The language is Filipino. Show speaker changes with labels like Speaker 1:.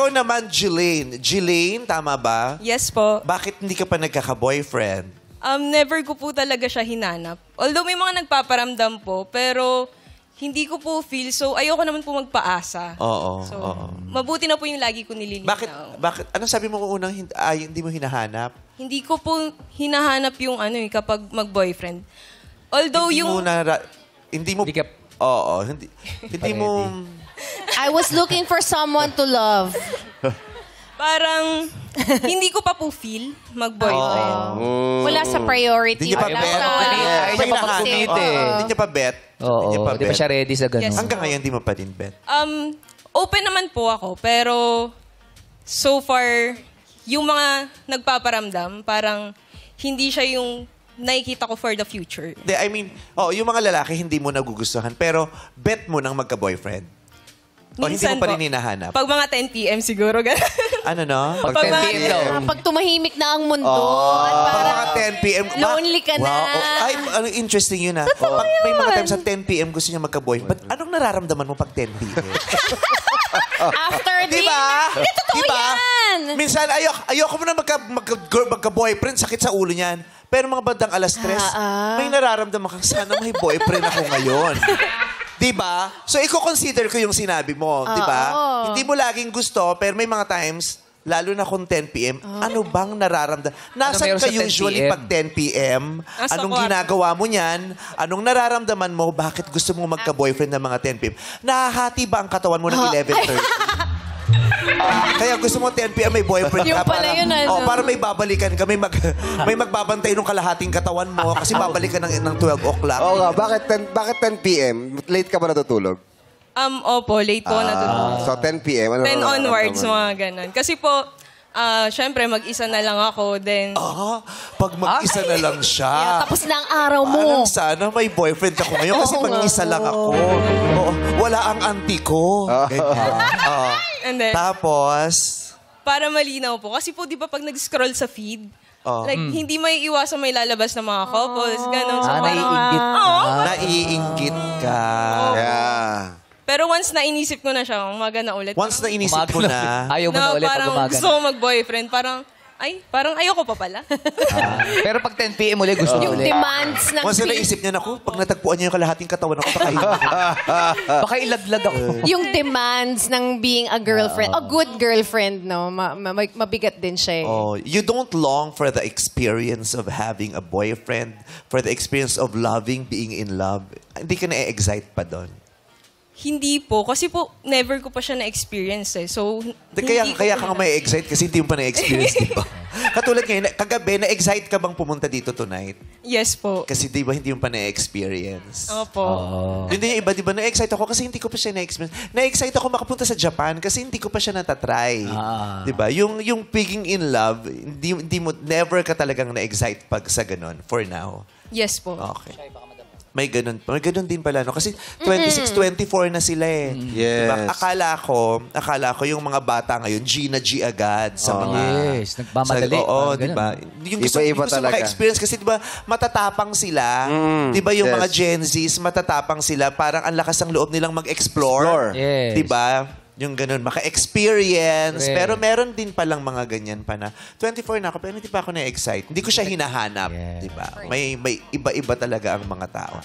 Speaker 1: Ikaw naman, Jelaine. Jelaine, tama ba?
Speaker 2: Yes po.
Speaker 1: Bakit hindi ka pa nagkaka-boyfriend?
Speaker 2: Never ko po talaga siya hinanap. Although may mga nagpaparamdam po, pero hindi ko po feel. So, ayoko naman po magpaasa.
Speaker 1: Oo,
Speaker 2: So,
Speaker 1: oo.
Speaker 2: mabuti na po yung lagi ko nililinaw.
Speaker 1: Bakit? Anong sabi mo kung unang hindi mo hinahanap?
Speaker 2: Hindi ko po hinahanap yung kapag mag-boyfriend. Although
Speaker 1: Hindi mo...
Speaker 3: Hindi ka...
Speaker 1: Oo, hindi mo...
Speaker 4: I was looking for someone to love.
Speaker 2: Parang hindi ko pa po feel mag-boyfriend.
Speaker 4: Wala sa priority.
Speaker 1: Hindi niya pa
Speaker 4: Wala
Speaker 1: bet.
Speaker 4: sa...
Speaker 3: Ayaw niya pa mag-commit eh.
Speaker 1: Hindi niya pa bet.
Speaker 3: Oo, di ba siya ready sa ganun?
Speaker 2: Yes.
Speaker 1: Hanggang ngayon, hindi mo pa din bet.
Speaker 2: Open naman po ako, pero so far, yung mga nagpaparamdam, parang hindi siya yung nakikita ko for the future.
Speaker 1: I mean, yung mga lalaki hindi mo nagugustuhan, pero bet mo nang magka-boyfriend. O hindi mo pa rin hinahanap.
Speaker 2: Pag mga 10 p.m. siguro, gano'n.
Speaker 1: Ano no?
Speaker 3: Pag 10 p.m. daw.
Speaker 4: Pag tumahimik na ang mundo. at
Speaker 1: Pag
Speaker 4: parang
Speaker 1: mga 10 p.m.
Speaker 4: lonely ka na.
Speaker 1: Wow. Ay, interesting yun ah. Pag may mga times sa 10 p.m. gusto niya magka-boyfriend, but anong nararamdaman mo pag 10 p.m.?
Speaker 4: After
Speaker 1: Diba?
Speaker 4: dinner. Totoo
Speaker 1: Diba?
Speaker 4: yan.
Speaker 1: Minsan, ayoko mo na magka-boyfriend, sakit sa ulo niyan. Pero mga bandang alas 3, may nararamdaman kang, sana may boyfriend ako ngayon. Diba? So, i-consider ko yung sinabi mo. Diba? Hindi mo laging gusto, pero may mga times, lalo na kung 10 p.m., ano bang nararamdaman? Nasaan
Speaker 3: meron
Speaker 1: ka
Speaker 3: sa 10
Speaker 1: usually
Speaker 3: PM?
Speaker 1: pag 10 p.m.?
Speaker 2: Nasa
Speaker 1: Anong
Speaker 2: kwarto.
Speaker 1: ginagawa mo niyan? Anong nararamdaman mo? Bakit gusto mo magka-boyfriend ng mga 10 p.m.? Nahahati ba ang katawan mo ng 11:30? Kaya gusto mo 10 p.m. may boyfriend
Speaker 4: Yung
Speaker 1: ka
Speaker 4: pala yun, ano?
Speaker 1: para may babalikan ka, may magbabantay ng kalahating katawan mo kasi babalikan ng 12 o'clock.
Speaker 5: Oo nga, bakit 10 p.m.? Late ka ba natutulog?
Speaker 2: Opo, late po natutulog.
Speaker 5: So 10 p.m.
Speaker 2: 10 onwards, mga ganon. Kasi po, syempre, mag-isa na lang ako, then...
Speaker 1: Pag mag-isa na lang siya.
Speaker 4: Tapos na ang araw mo.
Speaker 1: Parang sana may boyfriend ako ngayon kasi mag-isa lang ako. Oo, wala ang auntie ko. Ganyan.
Speaker 2: And then,
Speaker 1: Tapos,
Speaker 2: para malinaw po, kasi po, di ba, pag nag-scroll sa feed, like, hindi may iwasan may lalabas na mga couples, ganon. So, parang,
Speaker 3: naiinggit ka.
Speaker 1: naiinggit ka.
Speaker 5: Yeah.
Speaker 2: pero once na inisip ko na siya, umaga na ulit.
Speaker 1: Once na inisip ko na,
Speaker 3: Ayaw mo na ulit pag
Speaker 2: parang
Speaker 3: umaga
Speaker 2: gusto ko mag-boyfriend, parang ayoko pa pala.
Speaker 3: Pero pag 10 p.m. ulit, gusto mo
Speaker 4: Yung
Speaker 3: ulit.
Speaker 4: demands ng
Speaker 1: once na naisip niya, naku, pag natagpuan niya yung kalahating katawan ako, baka
Speaker 3: Baka ilaglag ako.
Speaker 4: yung demands ng being a girlfriend. A good girlfriend, no? Mabigat din siya eh.
Speaker 1: You don't long for the experience of having a boyfriend, for the experience of loving, being in love. Hindi ka na-excite pa doon.
Speaker 2: Hindi po, kasi po, never ko pa siya na-experience eh. So,
Speaker 1: Kaya
Speaker 2: hindi ko
Speaker 1: ka
Speaker 2: po
Speaker 1: nga may excite kasi hindi mo pa na-experience, di ba? Katulad ngayon, kagabi, na-excite ka bang pumunta dito tonight?
Speaker 2: Yes po.
Speaker 1: Kasi di ba hindi mo pa na-experience?
Speaker 2: Opo.
Speaker 1: Hindi yung iba, di ba? Na-excite ako kasi hindi ko pa siya na-experience. Na-excite ako makapunta sa Japan kasi hindi ko pa siya natatry. Di ba? Yung being in love, hindi mo, never ka talagang na-excite pag sa ganun, for now.
Speaker 2: Yes po.
Speaker 1: Okay. May ganun pa. May ganun din pala, no? Kasi 26, 24 na sila eh.
Speaker 5: Yes.
Speaker 1: Diba? Akala ko yung mga bata ngayon, G na G agad sa mga...
Speaker 3: Yes, nagmamadali.
Speaker 1: Oo,
Speaker 3: Parang
Speaker 1: di ba? Yung gusto,
Speaker 5: Iba-iba
Speaker 1: gusto
Speaker 5: talaga.
Speaker 1: maka-experience kasi di ba, matatapang sila. Di ba yung
Speaker 5: yes.
Speaker 1: mga Gen Zs, matatapang sila. Parang ang lakas ng loob nilang mag-explore.
Speaker 3: Yes.
Speaker 1: Di ba? Yung ganun, maka-experience.
Speaker 3: Correct.
Speaker 1: Pero meron din palang mga ganyan pa na 24 na ako, pero hindi pa ako na-excite. Hindi ko siya hinahanap.
Speaker 3: Yeah.
Speaker 1: Di ba? May iba-iba talaga ang mga tao.